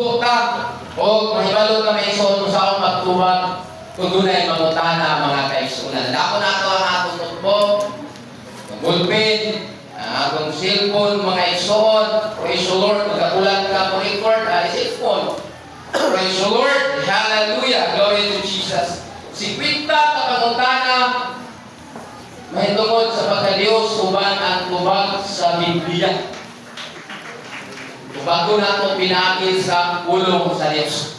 Bukag o mahibalo na may ison kung saan magtuwag kung dunay mangutana mga kaigsunan. Dako na ito ang atong notebook, bulpin, ang atong cellphone, mga igsuon. Praise the Lord, magkakulang ka po record, cellphone. Praise the Lord, hallelujah, glory to Jesus. Si Quinta kapangutana, mahitungod sa pagka-Diyos, uban ang tubag sa Biblia. Bago na ito pinakil sa pulong sa Diyos.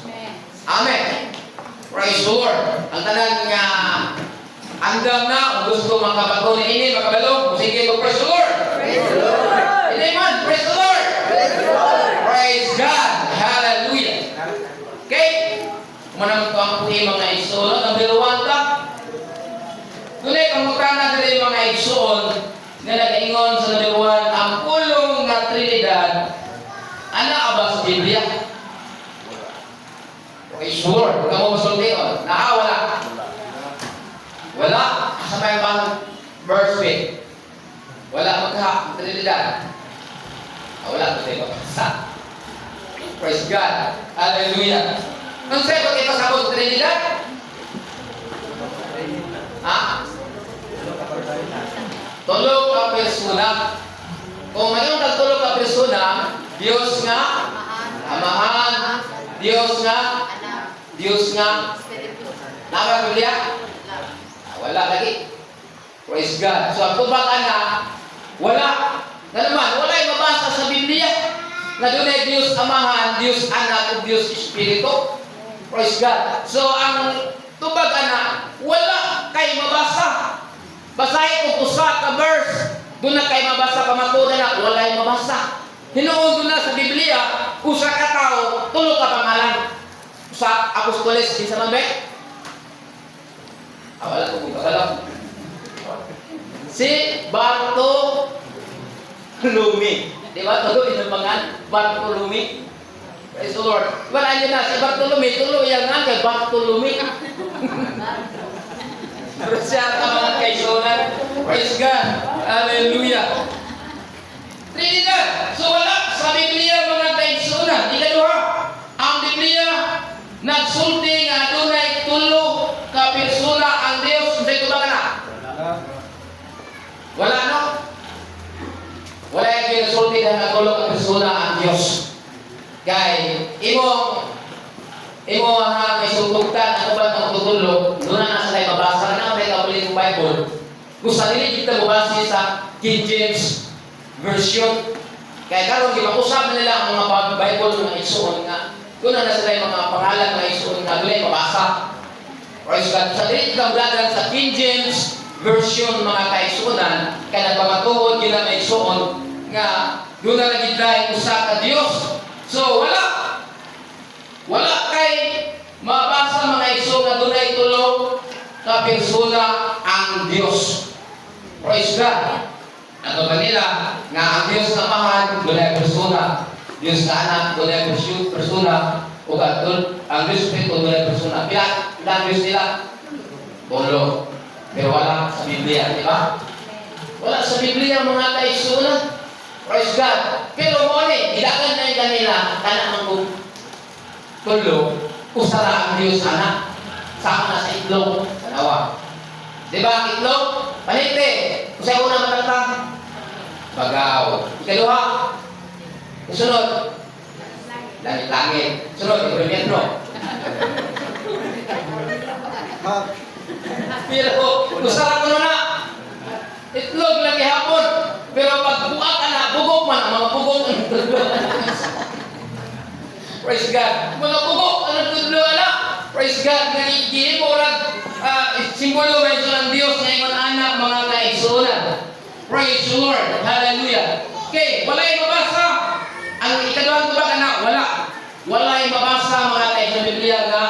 Amen. Praise the Lord. Ang tanan nga andam na, kung gusto makabago ni ini, makabalo, sige ko, praise the Lord. Praise the Lord. Amen. Praise the Lord. Praise the Lord. Praise God. Hallelujah. Okay. Manang ko ang puhi mga igsoon, ang biluwanta. Tunay, kamukana dali mga igsoon na nag-ingon sa nabiluwan ang pulong na Trinidad. Ana ba sa Biblia? Okay, sure. Kamu masulti on. Wala. Wala. Sa may bang verse with. Wala magka. Trinidad. Wala. Ito tayo sa. Praise God. Hallelujah. Nung sa'yo, kung ipasabot sa Trinidad? Ha? Tulog ka persona. Kung mayroon kang tulog ka persona, Diyos nga, Amahan, Diyos nga, Diyos nga. Naka Biblia? Wala lagi. Praise God. So ang tubag anak, wala. Na naman, wala yung mabasa sa Biblia. Na doon ay Diyos Amahan, Diyos Anak, at Diyos Espiritu. Praise God. So ang tubag anak, wala kay mabasa. Basahin kung usa ka verse. Doon na kay mabasa pamatunan na, wala yung mabasa. Hinuon na sa Biblia, usa ka tao, tulo ka pangalan. Sa apostoles, di sa mamay. Wala ko, wala. Si Bartolome. Di ba? Tulo inamangan, Bartolome. Praise the Lord. Wala niya na, si Bartolome, tulo yan nga kay Bartolome. Pero siya ka mga kaisunan. Praise God. Hallelujah. Trinidad. So wala sa Biblia mga kaigsunan. Ikaduha, ang Biblia nagsulti nga dunay tulo ka persona ang Dios. Unsay tubagan na? Wala no? Wala yung ginagsulti nga tulo ka persona ang Dios. Kay imo ha may sugtugtan ano ba ang tutulog? Doon na sa tayo mabasa na may kabulit ng Bible. Kung sa dili kita mabasa sa King James version. Kaya karon gimakusab nila ang mga Bible ng igsoon nga doon na sila yung mga pangalan ng igsoon nga dili mabasa. Praise God. Sa dili ka mulagan sa King James version mga kaigsuonan kaya nagpamatuod gila ng igsoon nga doon na nagitay usa ka Dios. So wala kay mabasa mga igsoon nga doon ay tulo ka persona ang Dios. Praise God. Ato kanila nga ang Diyos na Amahan, dunay persona. Diyos na Anak, dunay persona. O ang Diyos Espiritu, dunay persona. Pila, ilang Diyos nila? Tulo. Pero wala sa Biblia, di ba? Wala sa Biblia mga kaigsuonan. Praise God. Pero mo ni, ilagan na yung kanila, kanang ang tulo, usara ang Diyos Anak. Saka na sa itlog, dalawa. Di ba ang itlog? Panite, usay ko na matatang. Bagaw. Ikaduha. Sunod. Langit-langit. Sunod. Ibrahim. Pero, usara ko na. Itlog lang ihapon. Pero pag buka ka na, bugok man. Ang mga bugok. Praise God. Mga bugok. Ano tudlo na? Praise God. Nagigilin mo lang. Simbolo ba ito ng Diyos na ingon anak mga kaigsuonan. Praise the Lord. Hallelujah. Okay, wala yung mabasa. Ang ikaduhang tubag na wala. Wala yung mabasa mga kaigsuonan Biblia na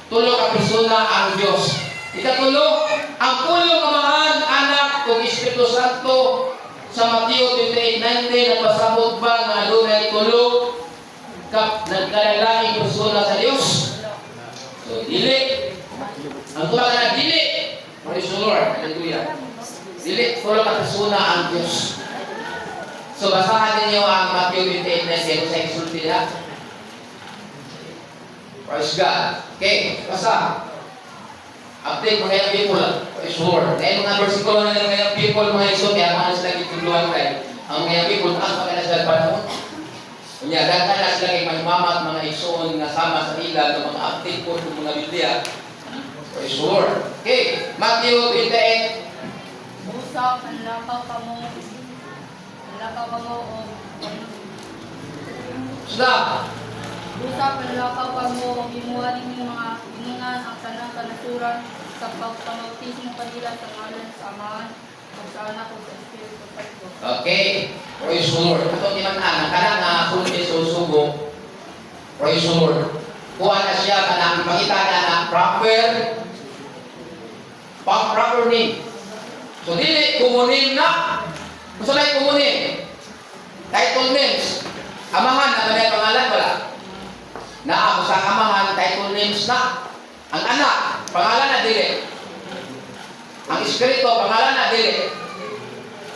tulo ka persona ang Diyos. Ikatulo, ang pulong Amahan, Anak, ug Espiritu Santo sa Mateo 28:19 nagpasabot ba nga dunay tulo ka nagkalalaing persona sa Diyos? So, dili. Ang tubag na dili. Praise the Lord. Hallelujah. Dili, tulo ka persona ang Diyos. So, basahan ninyo ang Matthew 28:19 sa isulti nila. Praise God. Okay, basta. Update mga yung people. Praise Lord. Dahil mga versikulo na ng mga people, mga iso, kaya mga sila kituluan kayo. Ang mga people, taas pa na sila panahon. Kunya, dahil na sila kay mahimamat, mga isoon nga sama sa ilan, ng mga update po ng mga Biblia. Praise Lord. Okay, Matthew 28. Usap, panlakaw ka mo. Panlakaw ka mo o Stop. Usap, panlakaw ka mo o gimuha ninyo mga inungan ang tanang kanasuran sa pagpamautismo kanila sa ngalan sa Amahan o sa Anak o sa Espiritu Santo. Okay. Praise the Lord. Ito ni man kana nga kung isusugo. Praise the Lord. Kuha na siya kanang makita na na proper name. So dili kumunin na. Gusto na kumunin. Title names. Amahan na may pangalan wala. Na sa amahan title names na. Ang anak pangalan na dili. Ang espiritu pangalan na dili.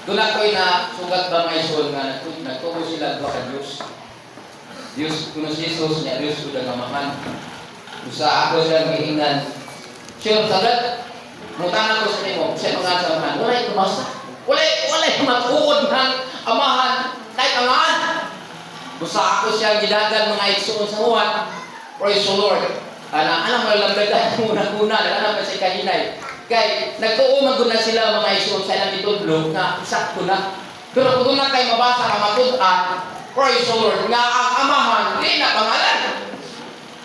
Doon ako'y na sugat ba may soul nga nagtubo sila doon ka Diyos. Diyos, kung si Jesus niya, Diyos ko na amahan. Usa ako siya giingnan. Sure, sagat. Mutan ako sa nimo, sa mga samahan. Wala'y kumasa. Wala'y matuod ng amahan. Kahit amahan. Usa ako siya gidagan mga igsoon sa Juan. Praise the Lord. Alam mo lang dagdag una-una. Alam mo sa kahinay. Kay nagtuo na sila mga igsoon sa ilang itudlo na sakto na. Pero kung na kayo mabasa ang matudan, praise the Lord, nga ang amahan, di na pangalan.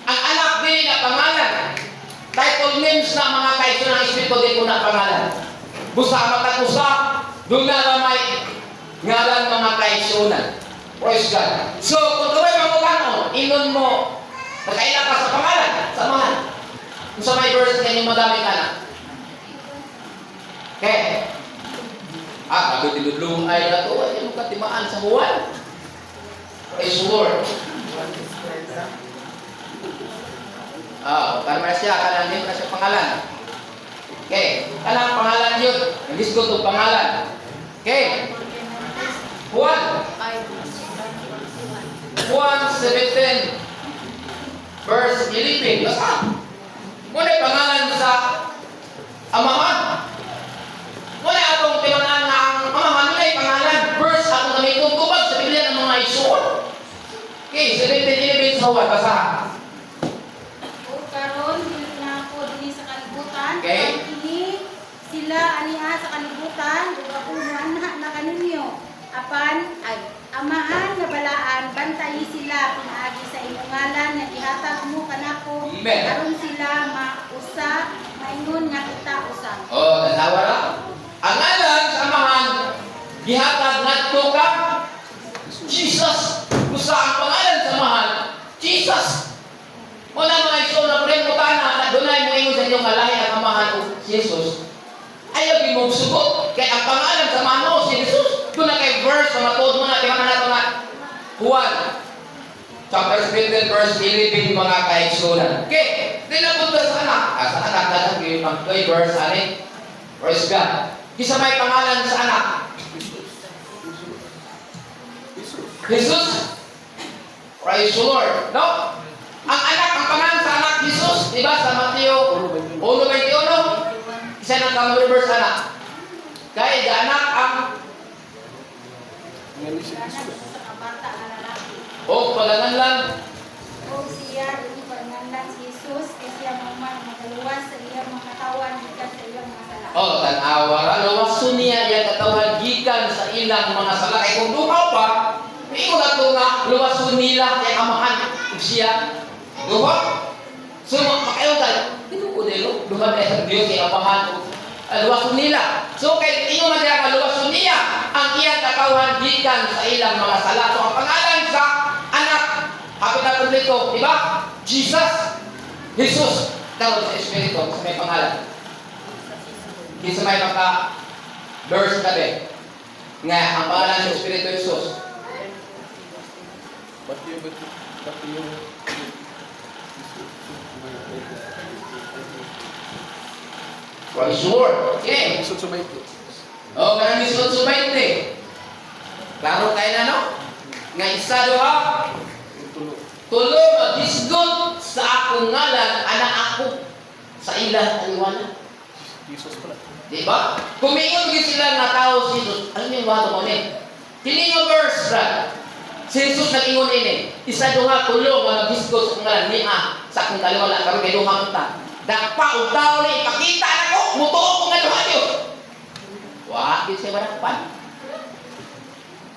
Ang anak, di na pangalan. Title names na mga kaitso ng Espiritu, di ko na pangalan. Busa matag-usa, doon na may ngalan mga kaitsunan. Praise God. So, kung tuloy mo kano, inon mo, nakaila ka sa pangalan, samahan. Kung sa may verse, ganyan madami ka na. Okay. Bago tinudlong ay natuwa, hindi mo katimaan sa buwan. Praise the Lord. Karena siya, kanang din na siya pangalan. Okay. Kanang pangalan yun. Nagis ko itong pangalan. Okay. Juan 17 verse 11. Basta. Muna pangalan sa amahan. Muna atong timangan na ang amahan nila pangalan. Verse atong namitong tubag sa Biblia ng mga isuon. Okay, 17 sa Juan. Basta. Karon dili na ako dinhi sa kalibutan. Okay. Kini sila aniha sa kalibutan ug ako na kaninyo. Apan ay amahan nga balaan bantayi sila pinaagi sa imong ngalan nga gihatag mo kanako. Amen. Aron sila mausa maingon nga kita usa. Tanawa ra. Ang ngalan sa amahan gihatag ngadto ka Jesus. Usa ang pangalan sa amahan Jesus. Wala mga iso na pre mo kana dunay mo ingon sa inyong kalahi ang amahan o Jesus. Ayaw gi mo sugot kay ang pangalan sa amahan si Jesus. Doon na kay verse na matuod mo na kaya nato na Juan chapter 17 verse 11 mga kaigsunan. Okay, dinapunta sa anak. Sa anak na lang yung pag-play verse ani. Praise God. Kisa may pangalan sa anak. Jesus. Praise the Lord. No? Ang anak, ang pangalan sa anak, Jesus. Diba sa Mateo 1:21? Isa ng kamuli verse anak. Kaya anak ang Sa kabata nga lalaki. paganganlan. O siya dili panganlan si Jesus kay siya magaluwas sa iyang mga katawan gikan sa iyang mga sala. Tanawa ra lawason niya yang katawan gikan sa ilang mga sala. Kay kung duha pa, ingon ato nga lawason nila kay amahan ug siya. Duha. So makayon tayo. Tinuod dilo, duha na sa Dios kay amahan ug luwason nila. So kay ingon man nga luwason niya ang iyang katawan gikan sa ilang mga sala. So ang pangalan sa anak hapit na kompleto, di ba? Jesus. Jesus. Tawag sa Espiritu sa may pangalan. Kisa may maka verse tabi. Nga ang pangalan sa Espiritu Jesus. Praise the Lord. Okay. Kanang misod sumayti. Klaro kayo na, no? Nga isa doha. Tulo, disgot sa ako akong ngalan, anak ako sa ilang taliwana. Jesus pala. Diba? Kumingon gid sila nga tao si Jesus. Alam niyo ba ito mo Kini nga verse ra. Si Jesus nag-ingon ini. Isa duha tulo nga naghisgot sa ngalan niya sa akong taliwana karon kay duha ta. Dakpa og tao ni ipakita nako mutuo ko nga duha Dios. Wa gid siya madakpan.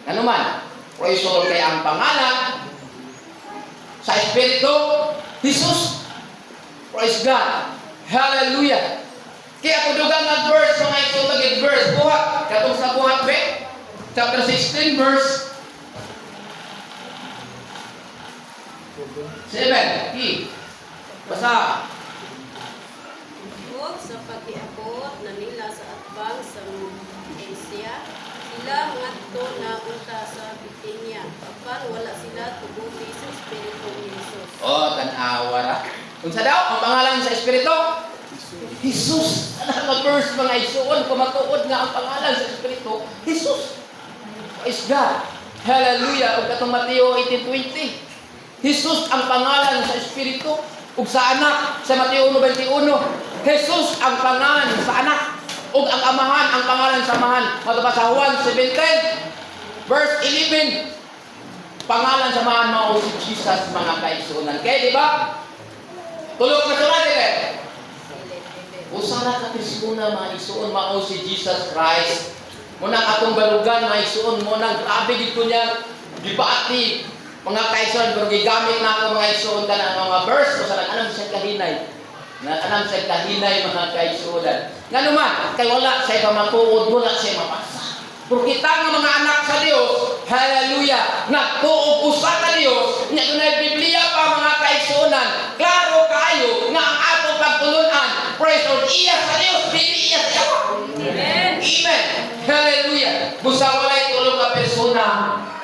Ano man? Praise the Lord, kaya ang pangalan sa Espiritu, Jesus. Praise God. Hallelujah. Kaya kung dugang nga verse, mga isutagin verse, buhat. Katong sa buhat, be? Chapter 16, verse 7. Basa. Tungkol sa pag-iabot na nila sa atbang sa Asia, sila ngadto na unta sa Bitinya. Apan wala sila tuguti sa Espiritu ni Jesus. Oh, tanawa ra. Kung sa daw, ang pangalan sa Espiritu? Jesus. Ano nga verse mga isuon, kumatuod nga ang pangalan sa Espiritu? Jesus. Praise God. Hallelujah. Ug katong Mateo 18:20. Jesus ang pangalan sa Espiritu. Ug sa anak, sa Mateo 1:21. Jesus ang pangalan sa anak. Ug ang amahan, ang pangalan sa amahan. Matubas sa Juan 17, verse 11. Pangalan sa amahan mao si Jesus mga kaisunan. Kaya di ba? Tulog na sulat dire. Usara ka pisuna mga isuon mao si Jesus Christ. Muna atong balugan mga isuon mo nang grabe gid ko niya gibaati mga kaisuon pero gigamit na ako mga isuon kana mga verse o sa alam sa kahinay. Alam sa kahinay mga kaisunan. Ngano man kay wala sa pamatuod wala sa mapasa. Pero kita nga mga anak sa Dios, hallelujah, nagtuog usa ka Dios, nya dunay Biblia pa mga kaisunan. Klaro kayo nga ang atong pagtulunan. Praise the Lord. Iya sa Dios, dili iya sa yawa. Amen. Amen. Hallelujah. Busa walay tulong ka persona.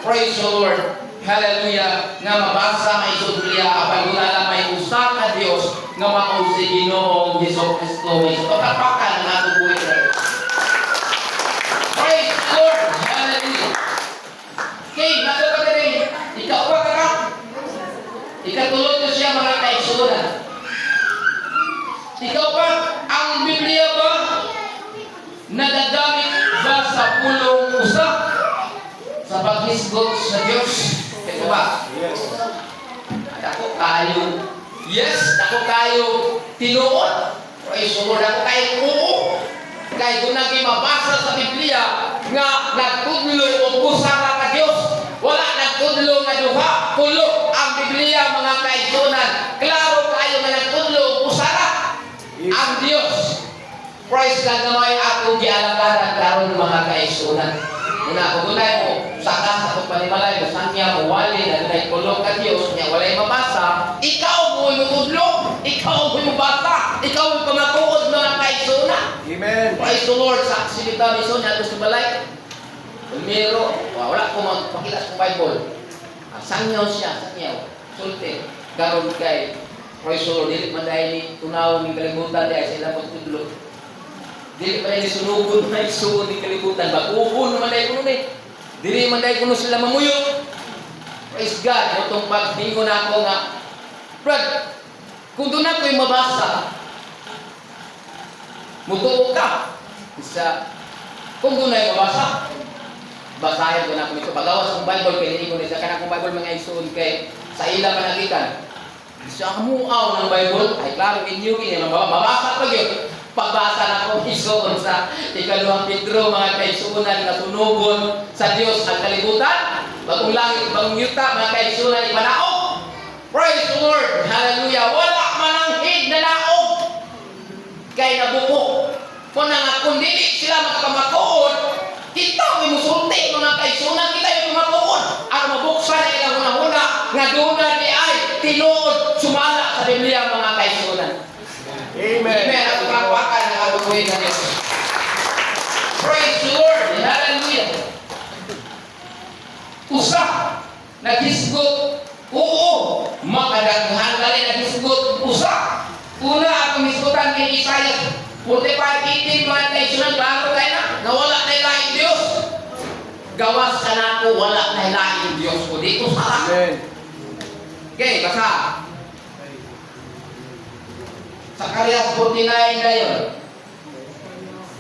Praise the Lord. Hallelujah. Nga mabasa may Biblia apan wala lang may usa ka Dios nga mao si Ginoong Hesus Kristo. So tapakan nga ato buhay. Praise the Lord. Hallelujah. Okay, nato pa din. Ikaw pa ka. Ikatulog ko siya mga kaisunan. Ikaw pa, ang Biblia ba nagagamit ba sa pulong usa sa paghisgot sa Diyos? Ito ba? Yes. Ako kayo. Yes, ako kayo tinuod. Praise the Lord. Ako kayo oo. Kaya kung naging mabasa sa Biblia nga nagtudlo o kusara ka Diyos. Wala nagtudlo nga duha. Pulo ang Biblia mga kaisunan. Klaro kayo nga nagtudlo o kusara ang Diyos. Praise God na may ako gialakaran karon mga kaisunan. Una, kung dunay mo, saka sa panimalay, basan niya, uwali, na dunay kulong ka Diyos, niya walay mabasa, ikaw mo yung tudlo, ikaw mo yung bata, ikaw mo pamatuod mga kaisunan. Amen. Praise the Lord, sa silita mison, niya gusto balay. Umiro, wala ko magpakilas ng Bible. Sangyaw siya, sangyaw, sulti, garon kay, praise the Lord, dili man dahil ni tunaw ni kalimutan dahil sila po tudlo. Dili pa rin sunugod na isuon ni kalibutan. Bakuhon naman dahil kuno ni. Dili man dahil kuno sila mamuyok. Praise God. Itong pagdingon ako nga, Brad, kung doon ako'y mabasa, mutuo ka. Isa, kung doon ay mabasa, basahin ko na ako ito. Pagawas ng Bible, kaya hindi ko na isa ka na kong Bible mga isuon kay sa ilang managitan. Sa muaw ng Bible, ay klaro inyo, mabasa pa yun. Pagbasa na ko isuon sa ikaduhang Pedro, mga kaisunan na sunugon sa Diyos ang kalibutan. Bagong langit, bagong yuta, mga kaisunan ipanaog. Praise the Lord. Hallelujah. Wala mananghid na naog. Kay nabuko. Kung dili sila makapamatuod, kita may musulti, mga kaisunan, kita yung matuod. Ang mabuksan na ilang hunahuna, nga doon na di ay tinuod, sumala sa Biblia, mga kaisunan. Amen. Amen. At umapakan ng alubuhin na Diyos. Praise the Lord. Hallelujah. Usa, naghisgot. Oo. Makadaghan dali naghisgot. Usa. Una, akong hisgotan kay Isaiah 45:18, mga kaisunan, klaro tayo na wala na ilaing Diyos. Gawas ka na ako, wala na ilaing Diyos ko. Dito sarap. Amen. Okay, basa. Zacarias 49 dayon.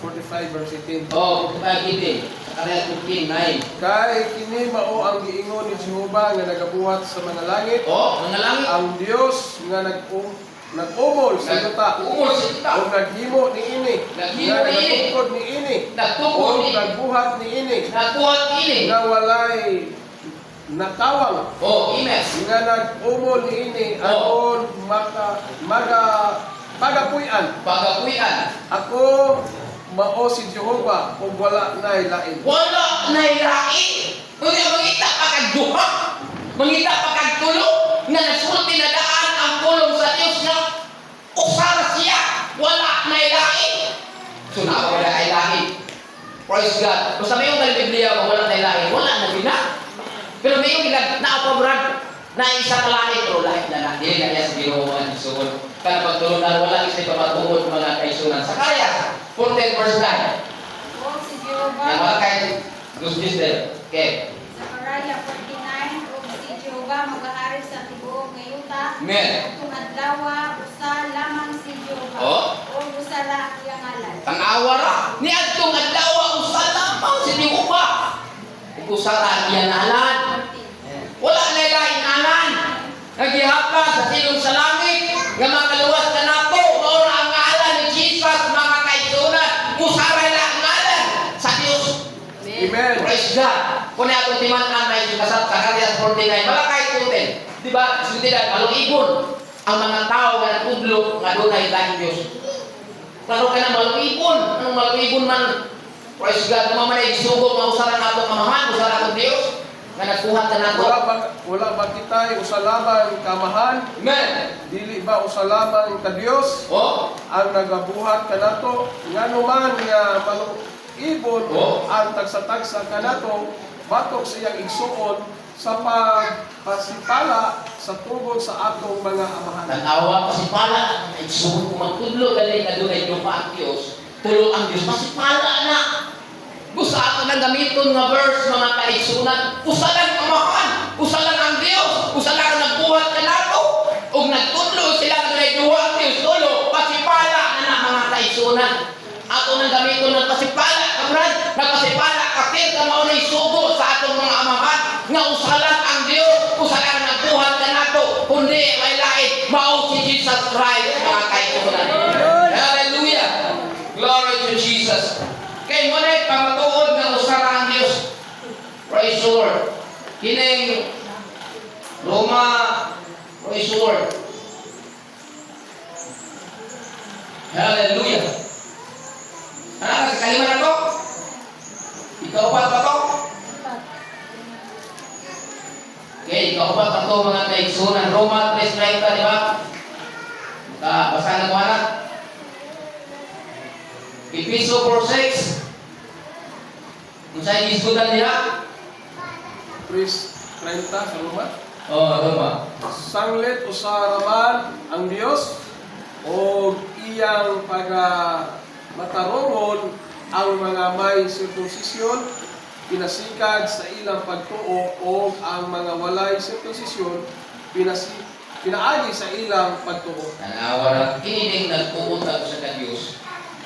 45 verse 18. Oh, pagkiti. Zacarias 14:9. Kay kini mao ang giingon ni Jehova nga nagabuhat sa mga langit, Oh, mga langit. ang Dios nga nag-umol sa yuta, Umol sa kita. o naghimo niini, Naghimo nga niini. nagtukod niini, Nagtukod o ni. nagbuhat niini, Nagbuhat ini. nga walay nakawang, Oh, imes. nga nag-umol niini, Oh. aron pagapuy-an. Pagapuyan. Ako mao si Jehova ug wala nay lain. Wala na ilain. Kunya mangita pa kag duha. Mangita pa kag tulo. Nga nagsulti na daan ang pulong sa Dios nga usara siya. Wala na ilain. So na wala na ilain. Praise God. Kung sa mayong Biblia kung wala na ilain, wala na bina. Pero mayong ilag na ako brad na isa kalahit pero lahit na lang. Dili na niya sa Ginoo ang Isuon. Kana pagtulunan wala isa pa matungod mga kaisunan. Sa kaya 14 verse 9. O si Yang Jehovah, mga kay Gus Gisdel. Okay. Zechariah 49, o si Jehovah mag-aari sa tibuok nga yuta. Amen. Kung adlaw usa lamang si Jehovah. Oh. O usa la iyang ngalan. Ang awara ni adtong adlaw usa lamang si Jehova. Usara iya nalan. Wala na ilaing anan. Naghihapa sa silong sa langit nga makaluwas na nato. Mao na ang ngalan ni Jesus mga kaisunan. Usara na ang ngalan sa Dios. Amen. Praise God. Kung atong timan-an na yung kasat sa Zacarias 49, malakay tutin. Diba? Sundidan, malungibon ang mga tao nga nagtudlo nga doon ay lahing Diyos. Klaro ka na malungibon. Anong malungibon man? Praise God. Kung mamanay isugo, mausaran na itong amahan, usaran itong Diyos, nga nagkuhan ka na ito. Wala ba kita usa lamang kamahan, Amen. dili ba usa lamang ka Dios Oh, ang nagabuhat kanato ngano man nga malungibon Oh. ang tagsa-tagsa kanato batok sa iyang igsuon sa pagpasipala sa tubod sa atong mga amahan. nanawa pa si Pala. Isugo kung magtudlo, galing na doon ay lupa ang Diyos. Tulo ang Diyos. Masipala na. Gusto ato ng gamiton nga verse mga kaigsunan. Usa lang amahan. Usa lang ang Diyos. Usa lang ang nagbuhat ka nato. Ug nagtudlo sila nga dunay duha ang Diyos. Tulo, pasipala na mga kaigsunan. Ato ng gamiton ng pasipala, kamrad. Nagpasipala, kakir ka mao na isugo sa atong mga amahan. Nga usa lang ang Diyos. Usa lang ang nagbuhat ka nato. Kundi may lain. Mao si Jesus Christ mga kaigsunan. Hallelujah. Glory to Jesus. Kay mo na pamatuod nga usara ang Dios. Praise the Lord. Kining Roma, praise the Lord. Hallelujah. Ano ka kalima na to? Ikaw pa to? Okay, ikaw pa to mga kaigsunan. Roma 3:30, di ba? Basahan na ko anak. Episo 4:6. Kung sa'yo isgutan nila? Praise 30 sa Roma. Oh, Roma. Sanglit usaraman ang Dios o iyang matarongon ang mga may sirkumsisyon pinasikad sa ilang pagtuo o ang mga walay sirkumsisyon pinaagi sa ilang pagtuo. Tanawa na kinining nagpupunta ko sa Diyos.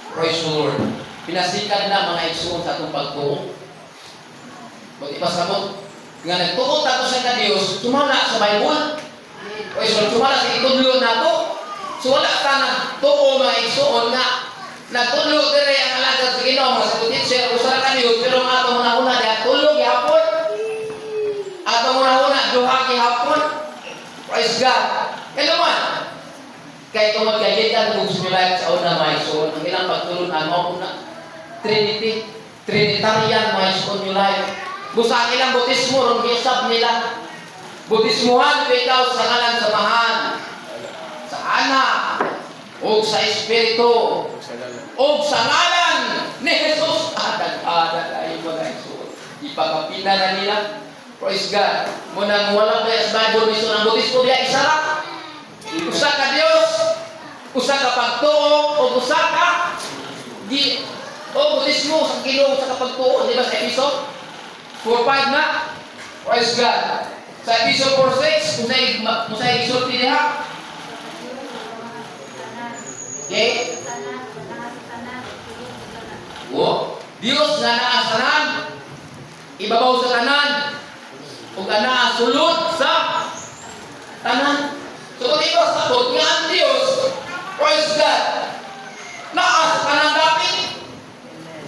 Praise the Lord. Pinasikat na mga igsuon sa atong pagtuo. Kung ipasabot, nga nagtuot ako sa Diyos, sumala sa Bible. Praise the Lord. Sumala sa itudlo na to. So wala ka nagtuo mga igsuon nga nagtudlo dire ang alagad sa Ginoo mga sagutin siya usara ka Diyos pero ang atong una-una diha tulog gihapon. Atong una-una duha gihapon. Praise God. Kaya man, kaya kung magkagitan kung similar sa una mga igsoon, ang ilang pagtulunan mo na Trinity, Trinitarian mga igsoon nyo life. Gusto ang ilang butismo, ron gisab nila. Butismuhan ko ikaw sa ngalan samahan, sa anak, o sa Espiritu, o sa ngalan ni Jesus. Adag-adag ay mga igsoon. Ipakapina na nila. Praise God. Munang wala ba sa Bible miso ng butismo diya isarap. Usa ka Dios, usa ka pagtuo, o usa ka butismo sa Ginoo sa pagtuo, di ba sa Episo 4:5 na? Praise God. Sa Episo 4:6, kung sa isulti diha, Okay? Tanan, tanan, tanan, tulog sa tanan. O, Dios nga naa sa tanan, ibabaw sa tanan, ug naa sulod sa tanan. So kung iba sa tod nga ang Dios, praise God, naa sa tanan dapit.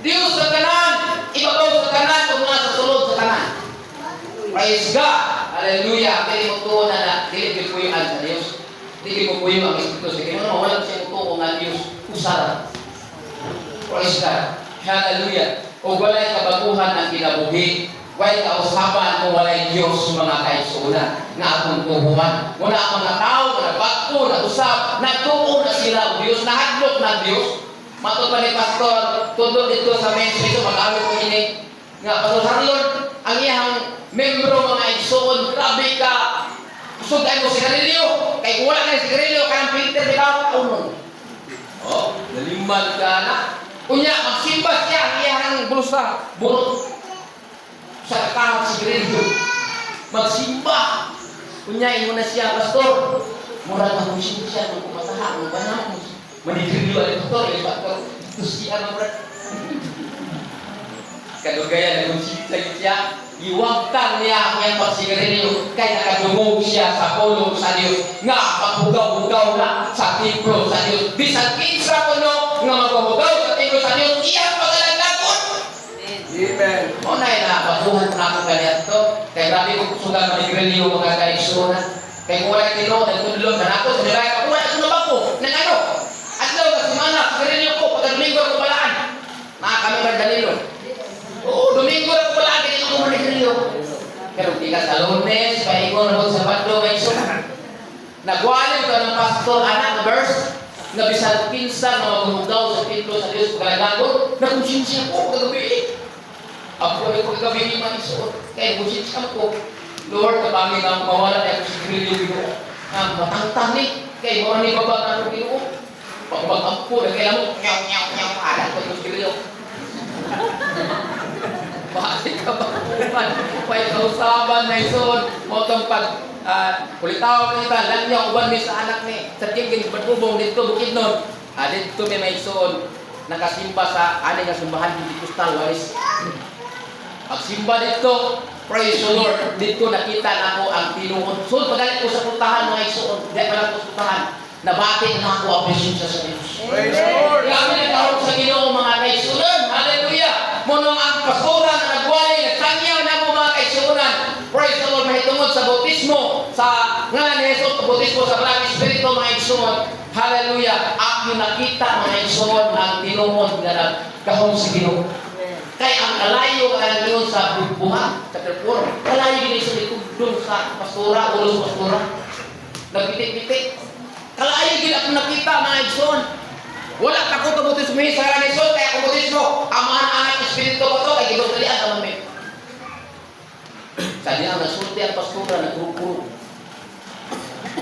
Dios sa tanan, ibabaw sa tanan, ug naa sa sulod sa tanan. Praise God. Hallelujah. Dili mo tuon na dili ko yung sa Dios. Dili mo puyo ang Espiritu sa Ginoo. Wala siya tuon nga Dios usara. Praise God. Hallelujah. O walay kabaguhan ang kinabuhi. Walay kausapan kung walay Diyos mga kaigsuonan nga akong tuhuan. Wala akong nataw, nagbago, nag-usap, nagtuon na sila o Diyos, nahadlok ng Diyos. Matod pa ni Pastor, tundok dito sa mensahe ito, mag-awit ko ini. Nga, Pastor Harlon, ang iyang membro mga igsuon, grabe ka. Sugay mo sigarilyo. Kaya kung wala ka ng sigarilyo, kanang filter di ba? Oh, naliman ka na. Kunya, magsimba siya ang iyang bulsa. Burot. Sa kakahap sigarilyo. Magsimba. Kunya, imo na siya, Pastor. Murag magmusin siya, magpumataha, magpanahan mo. Manigrilyo ang Pastor, yung Pastor. Ito siya, mga kadugaya na kumsita siya. Iwagtan niya ang iyang pagsigarilyo kaya nakadungog siya sa pulong sa Diyos nga maghugaw-hugaw na sa templo sa Diyos. Bisan kinsa kuno nga maghugaw sa templo sa Diyos, iyang pagalaglagon. Amen. O na yun na, babuhan na ako ganyan to. Kaya grabe ko suga manigarilyo mga kaigsunan. Kaya kung wala tinong, nagtudlong na ako, sa nilaya ako, wala ito na ba ko? Nang ano? At daw, kasi mana, sigarilyo ko, pagka-domingo ako balaan. Mga kami magdalilo. Oo, Domingo na ko pala, ganyan ako manigarilyo. Pero di ka sa Lunes, pahingon ako sa Sabado, may iso. Nagwalim ka ng pastor, anak, na verse, na bisan pinsa na maghugaw sa templo sa Diyos, pagkalagagon, nakunsensya ko, kagabi. Ako ay ko kagabi ni Maniso. Kaya kunsensya ko, Lord, kapangin ang mawala na ako sa grilyo Ginoo. Ang matangtang ni, kaya mo ni baba na ako Ginoo. Pag-bag ko, kaya mo, nyaw, alam ko sa grilyo. Bakit ka ba kuman? May kausaban na ison. Mo itong pag kulitaw ng iba. Lang niya uban mi sa anak ni. Sa tingin, pagpubong dito, bukid nun. Dito may ison. Nakasimba sa ani nga sumbahan di kustal walis. Pagsimba dito, praise the Lord. Dito nakita na ako ang tinuod. So, pagalit ko sa putahan mga ison. Di pala ko sa putahan. Nabati na ako ang presensya sa Diyos. Praise the Lord. Kami nagkaroon sa Ginoo mga kaigsunan. Hallelujah. Munong ang pastora na nagwali, nagtangyaw na mo mga kaigsunan. Praise the Lord. Mahitungod sa bautismo, sa ngalan ni Jesus, bautismo sa Black Espiritu mga kaigsunan. Hallelujah. Ako nakita mga kaigsunan ang tinuod na nagkahong sa Ginoo. Kaya ang kalayo ang yun sa bubuhat, sa perpuro. Kalayo yun sa likod doon sa pastora, ulos pastora. Nagpitik-pitik. Kalayo yun ako nakita mga kaigsunan. Wala takot ang butis mo sa ngalan ni Jesus, kaya kung butis mo, amaan anak Espiritu ko to, kaya gitong talian naman may. Sa diyan, nagsulti ang pastora, nagpuro-puro.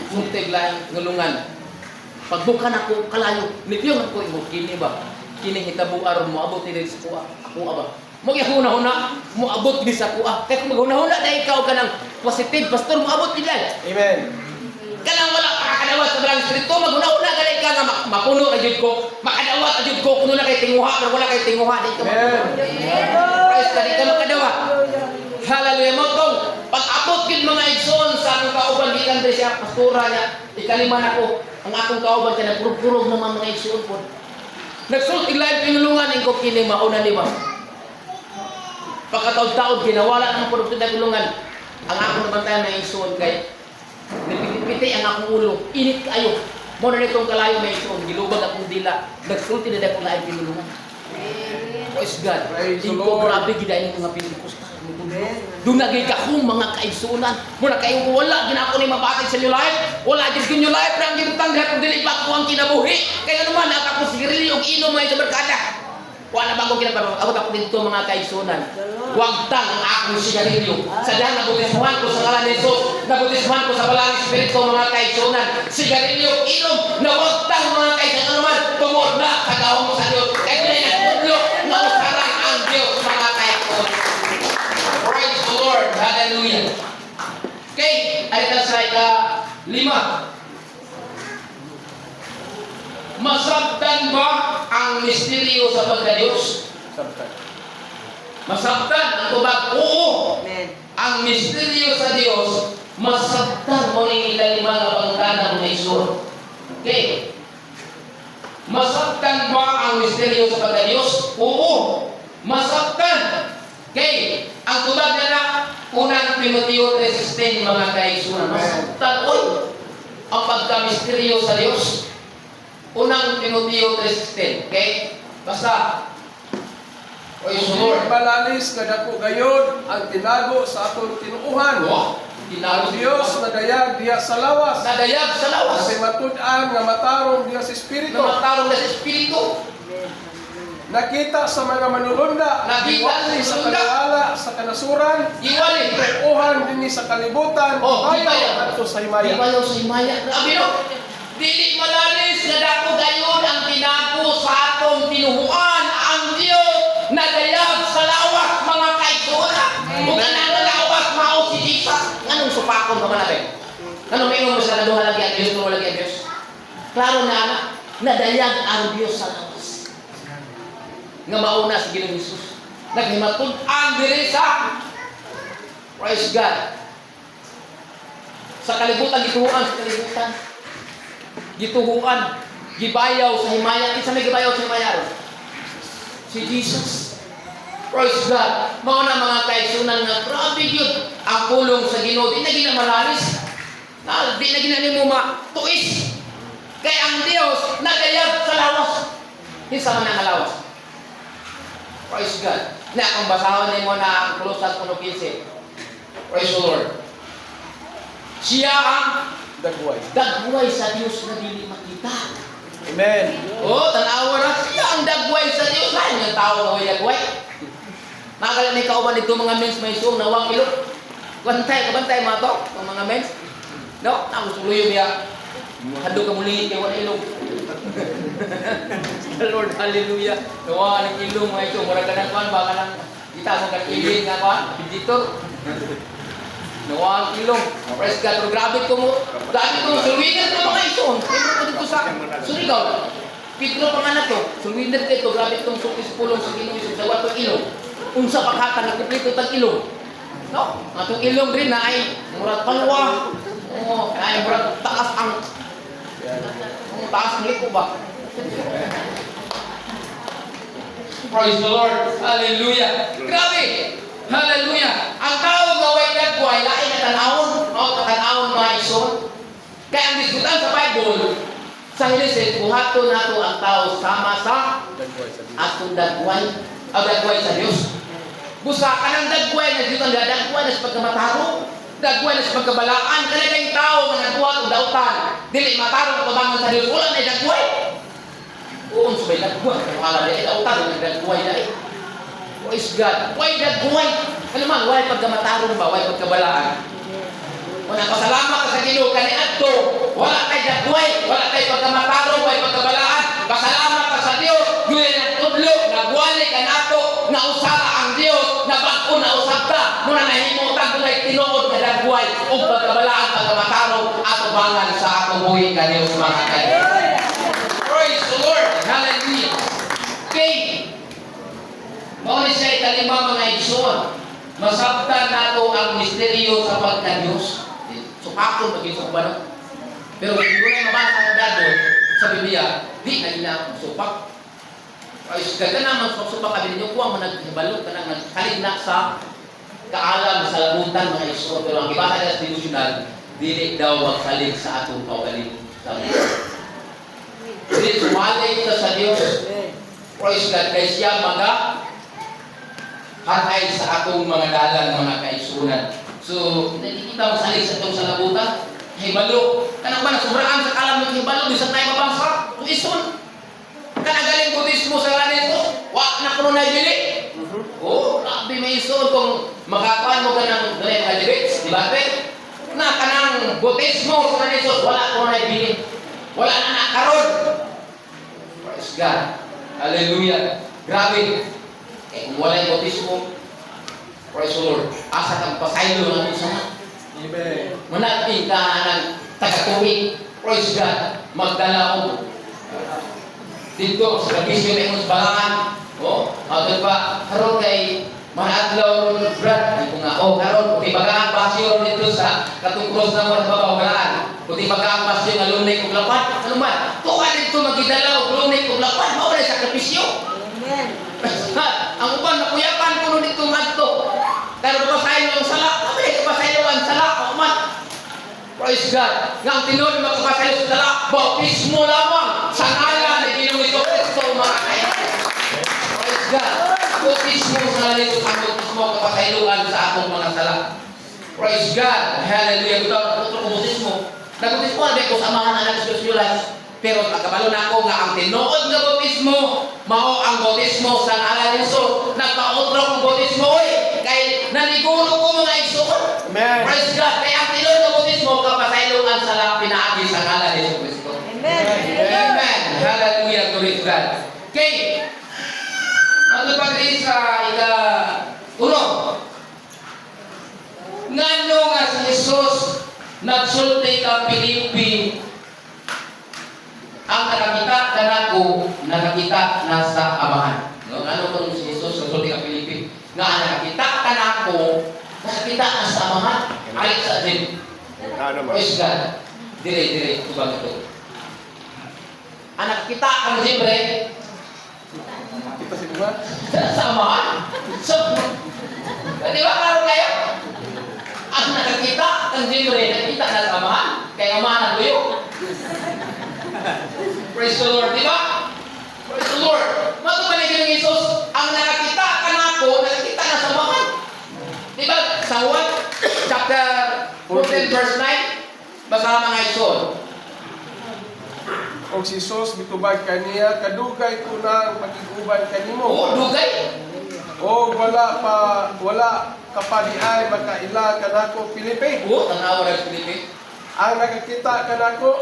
Sulti lang, ngulungan. Pagbukan ako, kalayo, nipiyong ako, kini ba? Kini hitabu aron mo, abot din sa kuha. Ako ba? Mo huna-huna, mo abot din sa kuha. Kaya kung maghuna-huna, dahil ikaw ka ng positive, pastor, mo abot din lang. Amen. Kanang wala makakadawat sa Black Espiritu, maghuna-huna ka ka nga mapuno ka jud ko, makadawat ka jud ko kuno na kay tinguha, pero wala kay tinguha dito. Praise God, ka makadawat. Hallelujah. Mo tong pag-abot gid mga igsoon sa akong kauban gikan diri siya pastora niya. Ikaliman ako, ang akong kauban kay nagpurog ng mga igsoon pod. Nagsulti live pinulungan ing ko kini mauna ni ba. Pagkataod-taod ginawala ng produkto na gulungan. Ang akong nabantayan na igsoon kay nagpiti ang akong ulo, init kayo. Mo na nitong kalayo may ito, gilubag akong dila. Nagsulti na dahil laing pinulungan. Praise God. Praise the Hindi ko Lord. grabe gidayin ng mga Pentecostal. Doon nagay kahong mga kaigsunan. Muna kayo wala, ginako ni mabatid sa inyo life. Wala din kinyo life, pero ang ginutanggat kung dilipat ko ang kinabuhi. Kaya naman, ako sigarilyo og inom mga sa barkada. Wala ba akong ginaparo? Ako ako dito mga kaigsunan. Huwag tang ang akong sigarilyo. Sadya nabutismuhan ko sa ngalan ni Jesus. Nabutismuhan ko sa Black Espiritu mga kaigsunan. Sigarilyo, inom, na huwag tang mga kaigsunan naman. Tumod na sa gawang mo sa Diyos. Kaya tunay na tudlo na usarang ang Diyos mga kaigsunan. Praise the Lord. Hallelujah. Okay, ay sa 5. Masab Masabtan ba ang misteryo sa pagka-Diyos? Sabtan. Masabtan ang tubag? Oo. Ang misteryo sa Diyos, masabtan mo ni ilalima nga pagkana mo na iso. Okay. Masabtan ba ang misteryo sa pagka-Diyos? Oo. Masabtan. Okay. Ang tubag na unang Timoteo 3:16 mga kaisunan. Masabtan. Oy. Ang pagka-misteryo sa Diyos. Unang Timoteo 3:16. Okay? Basta. Oy, Lord. Malalis nga dako gayon ang tinago sa atong tinuuhan. Oh, Ang Dios na dayag diha sa lawas. nadayag sa lawas. Kasi matud-an nga matarong diha sa Espiritu. Namatarong na sa Espiritu. Nakita sa mga manulunda. Nakita sa Iwali sa manulunda. kalawala, sa kanasuran. Iwali. Tinuuhan din sa kalibutan. Oh, ayaw himaya. adto sa himaya. Ibayaw sa himaya. Grabe no? Dili malalis na dako gayon ang tinago sa atong tinuhuan. Ang Diyos nadayag sa lawas mga kaigsunan. Kung anong lawas, mao si Jesus. Anong supakon ka malabing? Anong mayroon mo sa naduha lagi ang Diyos, tuwa lagi ang Diyos? Klaro na anak, nadayag ang Diyos sa lawas. Nga mauna si Ginoong Jesus. Naghimatod ang diri sa praise God. Sa kalibutan, gituhuan sa kalibutan. Gituhuan, gibayaw sa himaya. Isa may gibayaw sa himaya ron? Si Jesus. Praise God. Mauna mga kaisunan nga grabe yun. Ang pulong sa Ginoo di na ginamalalis. Di na ginani mo matuis. Kaya ang Diyos nadayag sa lawas. Isa man ang lawas. Praise God. Na kung basahon mo na ang Kolosas 1:15. Praise the Lord. Siya ang Dagway. dagway sa Diyos na dili makita. Amen. Oh, tanawa na siya ang dagway sa Diyos. Lain yung tao na may dagway. Nakakala ni kauban dito mga mens may suong nawang ilog. Kabantay mga to, ang mga mens. No, nakusuluyo niya. Hado ka muli, kaya wala ilog. Lord, hallelujah. Nawa ng ilong mga ito. Mura ka ng kwan, baka nang kita mo kang iling nga kwan, pinditor. Nawa ang ilong. Praise God. Pero grabe ko mo. Grabe ko mo. Sulwinan ko mga ito. Siyempre ko dito sa Surigao. Pedro pa nga na to. Sulwinan ko ito. Grabe itong sukis pulong sa Ginoo sa wato ilong. Unsa pa kata na kumpleto tag ilong. No? Atong ilong rin na ay murag palwa. Oo, ay murag taas ang taas ang liko ba? Praise the Lord. Hallelujah. Grabe. Hallelujah. Ang tao nga way dagway lain na tanawon, no? Tanawon mga ison. Kaya ang diskutan sa Bible, sa Hilis, buhaton nato ang tao sama sa Dagway sa Diyos. atong dagway, o dagway sa Diyos. Busa ka ng dagway na dito ang dagway na sa pagkamataro, dagway na sa pagkabalaan, talaga yung tao nga nagbuhat o dautan, dili mataro o tabangan sa Diyos, wala na yung dagway. Kung sabay dagway, kung alam na yung dautan, yung dagway na eh. Praise God. Why dagway? Ano man, why pagkamataro ba, why pagkabalaan? Wala pasalamat ka sa Ginoo kani adto. Wala kay dagway, wala kay pagkamataro, wala pagkabalaan. Pasalamat ka sa Dios, dili na tudlo, nagwali ka nato, na usara ang Dios, na bag-o na usab ka. Muna nahimutan dunay tinuod nga dagway ug pagkabalaan pagkamataro ato bangan sa atong buhi ka Dios mga kaibigan. Praise the Lord. Hallelujah. Okay. Mao ni siya ikalima mga igsoon. Masabtan nato ang misteryo sa pagka-Diyos. Supakon maging sa kubano. Pero kung na mabasa ang dado sa Biblia, di na nila supak. Ay, ganda naman supak kami ninyo kung ang naghibalo ka nang nagkaligna sa kaalam sa labutan mga iso. Pero ang ibasa nila sa devotional, dili daw magsalig sa atong kaugaling sa Diyos. Dili sumalig ka sa Diyos. Praise God, kay siya mga hatay sa atong mga dalan, mga kaisunan. So, nakikita mo salig sa itong sa labutan, hibalo. Kanang ba, sobraan sa kalam ng hibalo, bisan tayo mabangsa, tuison. Kanagaling budismo sa lanin ko, wak na kuno na bili. Oh, grabe may ison kung makakuan mo ka ng dalay nga debates, di ba? Na kanang budismo sa lanin ko, wala kuno na bili. Wala na nakaroon. Praise God. Hallelujah. Grabe. Kung wala yung budismo, praise the Lord. Asa kang pasaylo ng isa. Amen. Manapin ka ng taga-tuwing. Praise God. Magdala o dito sa kabisyo na imong balangan. Oh, agad pa karon kay mahadlaw ron brad ay ko nga karon puti bagaan pasyo dito sa katong cross na mo sa babawalan. Puti bagaan pasyo nga lunay kog lapat. Ano man? Tuwa dito magidalaw lunay kog lapat mao na sakripisyo. Amen. Ang uban nakuyapan kuno dito madto. Pero pasaylo ang sala, kami pasaylo ang sala, man. Praise God. Nga ang tinuod makapasaylo sa sala, bautismo lamang sa ngalan ni Ginoong Jesucristo mga kaibigan. Praise God. Bautismo sa ngalan ni bautismo kapasayloan sa akong mga sala. Praise God. Hallelujah. Ito ang bautismo. Nag-bautismo na ko samahan anak sa Julas. Pero pagkabalo na ako nga ang tinuod na bautismo, mao ang bautismo sa ngalan ni Jesus. Nagpa-outro ang bautismo kay naniguro ko mga igsoon. Amen. Praise God. Kaya ang tinuod na bautismo kapasayloan sa pinaagi sa ngalan ni Jesucristo. Amen. Amen. Hallelujah. Glory to God. Okay. Ano pa rin sa ika-uno? Ngano nga si Jesus nagsulti ka Pilipi ang nakakita kanako nakakita na sa Amahan. No, ano kung si Jesus nagsulti ka Pilipi nga nakakita kanako nakakita na sa Amahan. Ay sa din. Praise God. Dire tubag ito. Anak kita ang siyempre Kita si Luma. sa Amahan. So, di ba karoon kayo? Ang nakakita ang siyempre nakita na sa Amahan. Kaya Amahan ang tuyo. Praise the Lord, di ba? Praise the Lord. Matumanig ng Jesus, ang nakakita kanako, nakakita na sa Amahan. Di ba? Sa Juan, chapter 14, verse 9, basa mga ison. Og si Jesus mitubag kaniya, kadugay ko na magiguban kanimo. Oo, dugay. O wala ka pa di ay makaila kanako Pilipi. Oo, tanawa ng Pilipi. Ang nakakita kanako,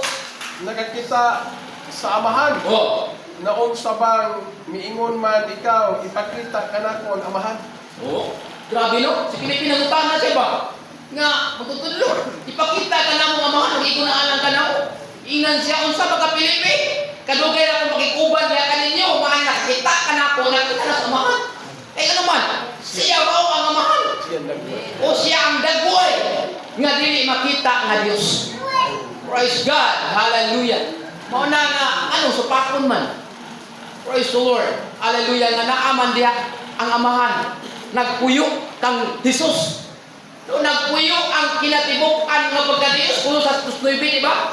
nakakita sa Amahan. Oo. Naong sabang miingon man ikaw, ipakita kanako ang Amahan. Oo. Grabe no? Si Pilipi nagutang na siya ba? Nga, magtutulog. Ipakita ka na mo nga mga nag-igunaanan ka na mo. Ingan siya, unsa ba ka Pilipi? Kadugay na kung makikuban niya ka ninyo, mga nakita ka na po, nakita na sa Amahan. Eh ano man, siya ba ang Amahan? Siya nagwa. O siya ang dagway nga dili makita nga Dios. Praise God. Hallelujah. Mao na nga anong supakon man. Praise the Lord. Hallelujah nga naaman diha ang Amahan. Nagpuyo kang Jesus. Do nagpuyo ang kinatibuk-an nga pagka-Dios kuno sa 9, di ba?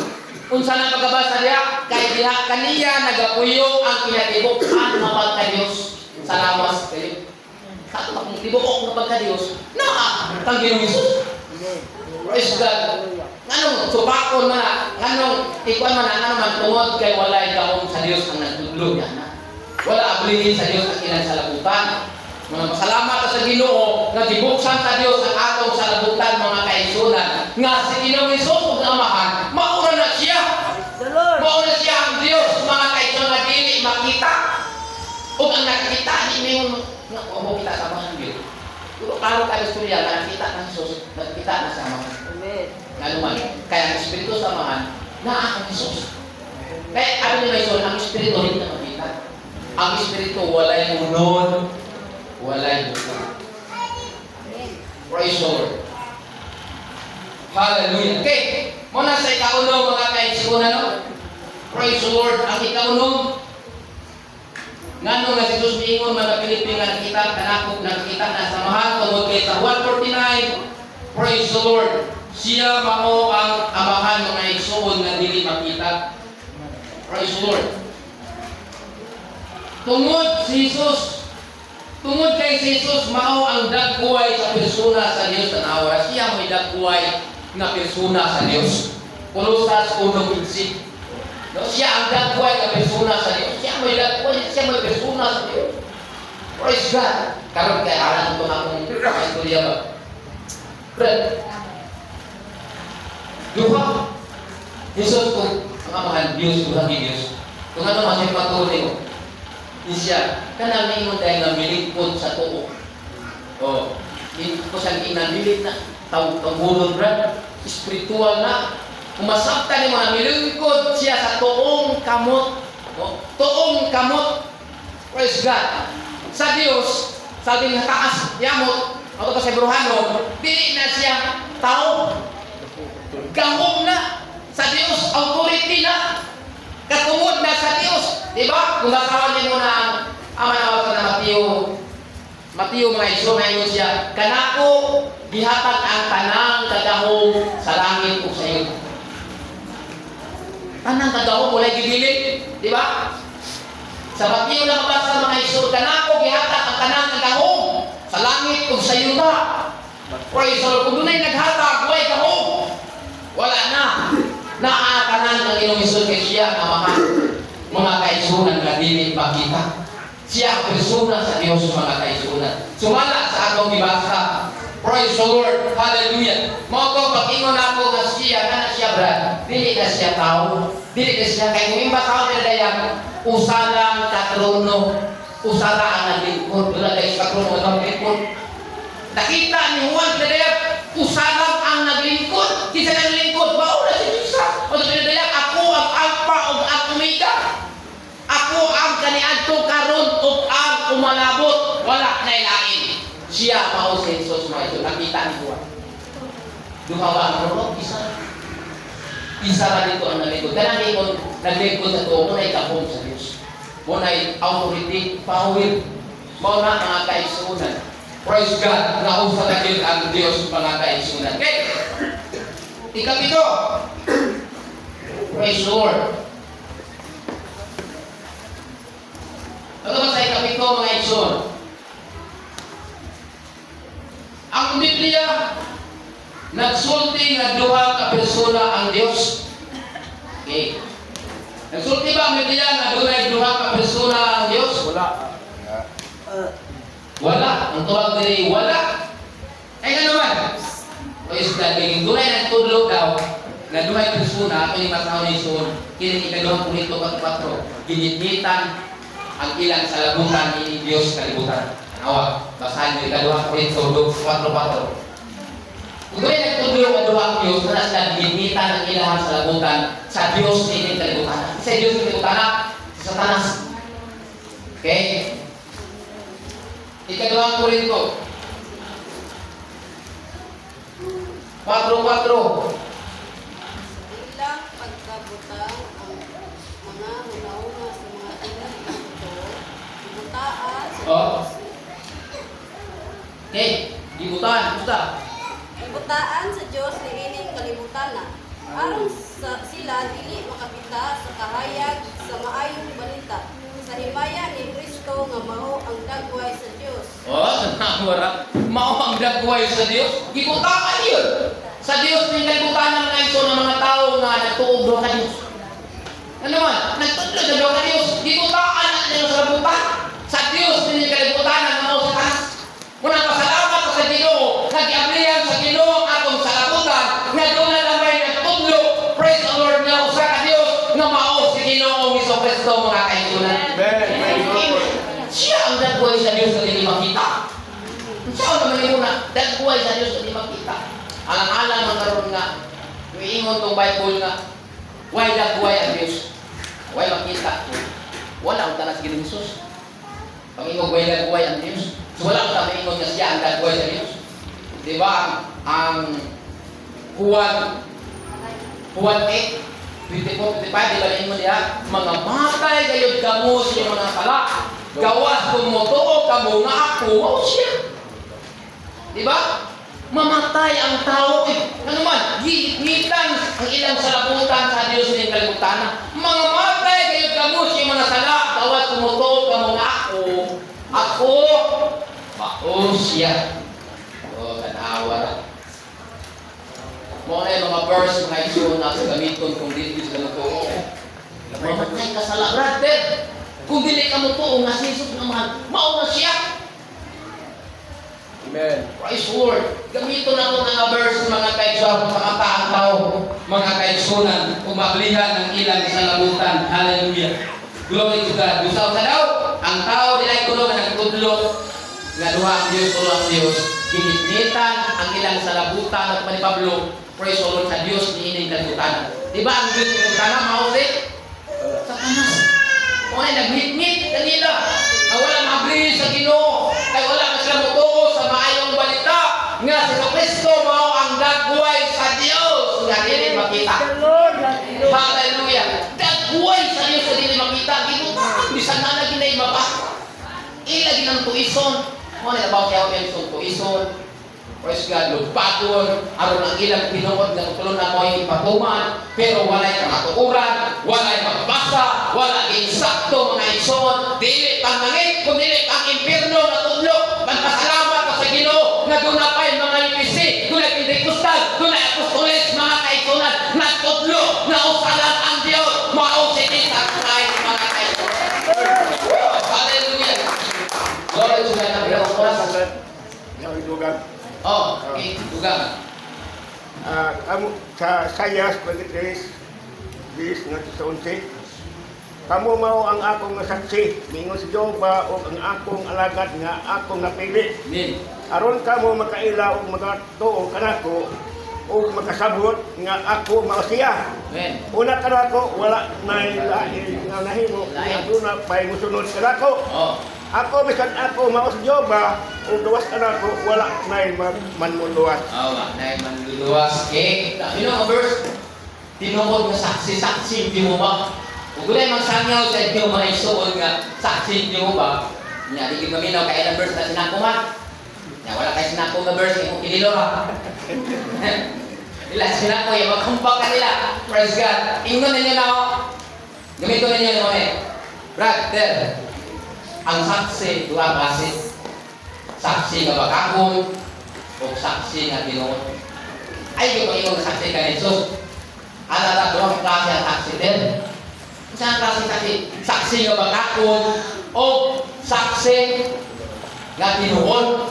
Unsa na pagkabasa diha kay diha kaniya nagapuyo ang kinatibuk-an nga pagka-Dios. Salamat kayo. Sa akong tibok nga pagka-Dios. Kang Ginoong Hesus. Praise God. Nganong supakon man nganong ikuan man ano man tungod kay walay gaon sa Dios ang nagtudlo niya na. Wala ablihin sa Dios ang ilang salabutan. Mga pasalamat ka sa Ginoo nga gibuksan sa Dios ang atong salabutan mga kaigsunan. Nga si Ginoong Hesus ug Amahan, mao na siya. Mao na siya ang Dios mga kaigsunan nga dili makita. Ug ang nakita ni mo nga mo kita sa mga Dios. Pero klaro ka istorya nga nakita ng Hesus, nakita na sa Amahan. Amen. Ano man, kaya ang Espiritu sa Amahan, naa ang Hesus. Kaya ano nila yun, ang Espiritu hindi na makita. Ang Espiritu walay unod, walay buka. Praise the Lord. Hallelujah. Okay, muna sa ikaunom mga kaigsunan, no? Praise the Lord. Ang ikaunom, ngano nga si Jesus miingon mga Pilipino nga nakita na samahan tungod kay sa 149. Praise the Lord. Siya mao ang Amahan mga igsoon nga dili makita. Praise the Lord. Tungod si Jesus, tungod kay si Jesus mao ang dagway sa persona sa Dios tanawa. Siya may dagway nga persona sa Dios. Kolosas 1:15. No, siya ang dagway nga persona sa Dios. Siya may dagway, siya may persona sa Dios. Praise God. Karon kay aran ko akong istorya ba. Friend, duha Jesus ko ang Amahan Dios duha ni Dios. Kung ano man siya patuloy ko. Siya kanang ingon dahil nga milingkod sa tuo. Oh, ko sa ginamilit na tawag brad, spiritual na. Kumasabta ni mga milingkod siya sa tuong kamot No? Tuong kamot. Praise God. Sa Dios, sa ating taas, yamot, o ito sa Hebreano, dili na siya tao. Gahom na. Sa Dios, authority na. Katungod na sa Dios. Diba? Kung nasawan niyo na ang aman-awan na Mateo mga iso, ngayon siya, kanako, gihatag ang tanang kagahom sa langit o sa iyo. Tanang kagahom, wala gibilit. Diba? Sa Mateo na mabasa mga iso, kanako, gihatag ang tanang kagahom sa langit o sa iyo na. Praise the Lord. Kung doon ay naghatag, wala gahom. Wala na. Naakanan ng Ginoo Hesus kay siya ang mga kaisunan na dili makita. Siya ang persona sa Dios mga kaisunan. Sumala sa atong gibasa. Praise the Lord. Hallelujah. Mao ko pag-ingon ako nga siya kana siya brad. Dili na siya tao. Dili na siya kay kung imba tao na dayang usalang katrono. Usala ang naglingkod. Wala dahil sa katrono ang naglingkod. Nakita ni Juan na dayang usalang ang naglingkod. Kisa naglingkod. Baon na si Jesus. O sa pinadayak, ako ang Alpha o ang Omega. Ako ang kaniadto karon o ang umalabot. Wala na ilain. Siya mao si Jesus mga ito. Nakita ni Juan. Dumawa ang rurok. Isa ka dito ang naglingkod. Kanang naglingkod sa ito. Muna ikapong sa Diyos. Muna authority, power. Muna mga kaisunan. Praise God. Nausa na din ang Diyos mga kaisunan. Okay? Ikapito. Praise the Lord. Ano ba sa ikapito mga kaisunan? Ang Biblia nagsulti nga duha ka persona ang Dios. Okay. Nagsulti ba ang Biblia nga duha ka persona ang Dios? Wala. Wala. Ang tuwag diri wala. Ay nga naman. Praise God. Kaya dunay nagtudlo daw na duha ka persona ako yung masaw ni Son. Kini ikaduhang punito 4. Ginitnitan ang ilang sa labutan ni Dios kalibutan. Awa, basahan niyo ikaduhang punito 4. Kung doon nagtudlo ang duha ang Diyos, na sila ginita ng ilahan sa labutan sa Diyos na ining kalibutan. Sa Diyos na kalibutan, sa Satanas. Okay? Ikaduhang Korinto 4:4. Ilang pagkabutang ang mga una-una sa mga ilang ito, ibutaan sa Oh. Okay, gibutan, basta. ibutaan sa Dios ni ining kalibutan na. Aron sa sila dili makapita sa kahayag sa maayong balita. Sa himaya ni Kristo nga mao ang dagway sa Dios. Oh, nakawara. Mao ang dagway sa Dios. Gibutan yun. Sa Dios ni kalibutan ng iso ng mga tao nga nagtuog do ka Dios. Ano man? Nagtudlo sa do ka Dios. Gibutan na niyo sa labutan. Sa Dios ni kalibutan ng mao sa taas. Muna pasalamat sa Ginoo. Nag-ablihan sa Ginoo atong sa labutan. Nga doon na lamay nagtudlo. Praise the Lord nga usa ka Dios nga mao si Ginoo Kristo mga kaisunan. Siya ang dagway sa Diyos na hindi makita. Siya ang naman muna, dagway sa Diyos na hindi makita. Alang-alang ang karoon nga, iingon tong Bible nga, why dagway ang Diyos? Why makita? Wala ang tanas Ginoong Hesus. Pag-ingog why dagway ang Diyos? So wala ang tama-ingon nga siya ang dagway sa Diyos. Diba ang Juan 8, 24-25, di ba rin mo niya? Mga matay kayo kamo sa mga sala. Gawas kung mo to o kamo nga ako, o siya. Di ba? Mamatay ang tao eh. Ano man? Gitan ang ilang salaputan sa Diyos ng kalibutan. Mga matay kayo kamo sa mga sala. Gawas kung mo to o kamo nga ako. Ako. O siya. O, kanawa. Mga na yung mga verse, mga iso na sa gamiton kung dili sa luto. Mamatay ka sa brother. Kung dili ka mo to, nga si Jesus naman, mauna siya. Amen. Praise the Lord. Gamiton ako ng verse, mga kaigsunan, sa kataang tao, mga kaigsunan, umablihan ng ilang sa labutan. Hallelujah. Glory to God. Gusto sa daw, ang tao nila ikulo na nagtudlo, nga duha ang Diyos, ulo ang Diyos. Kinitnitan ang ilang sa labutan at ni Pablo. Praise the Lord sa Diyos ni ining kalibutan. Di ba ang Diyos ni kalibutan? Mao si Satanas. naghitngit kanila na wala mabli sa Ginoo kay wala na sila motuo sa maayong balita nga si Kristo mao ang dagway sa Dios nga dili makita. Hallelujah. Dagway sa Dios nga dili makita. Gibutan bisan na ginay mapa. Ila ginang tuison. Mo na ba kaya yung tuison? Praise God, lugpaton, aron ang ilang pinuod ng tulong na mo'y ipatuman, pero wala'y kamatukuran, wala'y magbasa, wala'y insakto mga ison, dili pang nangit, kung dili pang impirno na tudlo, magpasalamat ka sa Ginoo, na doon na pa'y mga ipisi, doon ay Pentecostal, doon ay apostoles, mga kaisunan, na tudlo, na usalan ang Diyos, mausitin sa kahit mga kaisunan. Hallelujah! Glory to God, ang Diyos oras. Oh, okay, tugang. Sa Sayas 23, bis nga sa 11, kamu mao ang akong saksi, mingon si Jehova o ang akong alagad nga akong napili. Amen. Aron kamo makaila o magatuo kanako o makasabot nga ako mao siya. Amen. Una kanako wala na lain nga nahimo, Lain. aduna pay musunod kanako. Oh. Ako bisan ako mao si Jehova o gawas kanako wala na manmuluwas. Awa, na manluluwas. Okay? You know, verse, tinukod nga saksi-saksi, di mo ba? Kung gulay magsangyaw sa inyo mga isuon nga saksi, di mo ba? Nga, di kaminaw kaya ng verse na sinakuman. Nga, wala kayo sinako nga verse, yung kililo ha. Ila, sinako yung magkumpag ka nila. Praise God. Ingon ninyo na ako. Gamitin ninyo naman eh. Brother, ang saksi, dua klase. Saksi nga bakakon o saksi nga Ginoo. Ay, yung mga saksi ka ni Jesus. Alala, dalawang klase ang saksi din. Isang klase saksi, saksi nga bakakon o saksi nga Ginoo.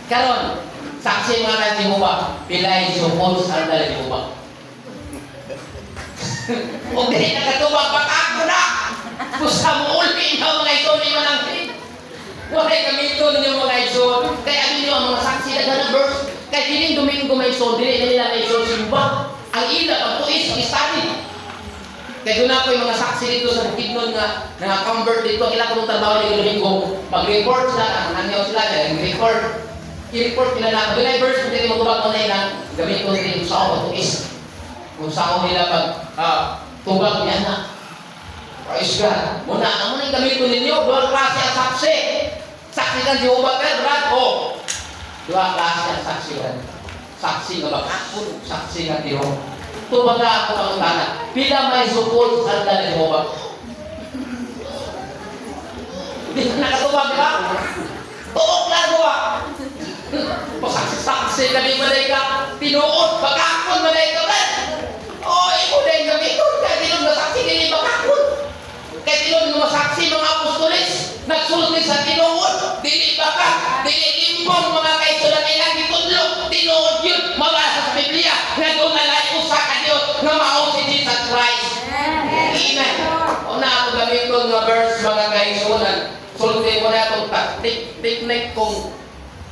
Karon, saksi nga na Jehova, pilay supol sa dala Jehova. O dili na katubag bakakon na. Kusa mo ulpi na mga ito ni manangkin. Walay gamito ninyo mga ison. Kaya ano nyo ang mga saksi na ganang verse. Kaya tining Domingo may ison, dili na nila may ison simba. Ang ila, ang tuis, ang study. Kaya doon ako yung mga saksi dito sa Bukidnon nga naka-convert dito. Kailangan ko nung trabaho ni Domingo. Mag-report sila, nanyaw sila, nag-report. I-report nila na. Doon ay verse, hindi mo tubag mo na yun. Gamit ko rin sa ako, tuis. Kung saan ko nila pag tubag yan na. Praise God. Muna, ang muna yung gamitin ninyo, dua klase ang saksi. Saksi ng Jehova ka, brad. O, dua klase ang saksi ka. Saksi nga bakakon, saksi nga Ginoo. Tumaga ako ang tanah. Pila may supol sa dala ng Jehova. Hindi ka nakatubag ba? Tuok lang ba? Pasaksi-saksi kami malayka. Tinuot, bakakon malayka, brad. O, imo na yung gamitin. Kaya tinong nasaksi nila bakakon. Kaya tinong mga saksi, mga apostoles, nagsulti sa tinuod, dili baka, dili limbong mga kaisulan ilang itudlo, tinuod yun, mabasa sa Biblia, nga doon na lang usa ka Diyos, nga mao si Jesus Christ. Amen. Una ako gamiton nga verse, mga kaisulan, sulti mo na itong teknik kung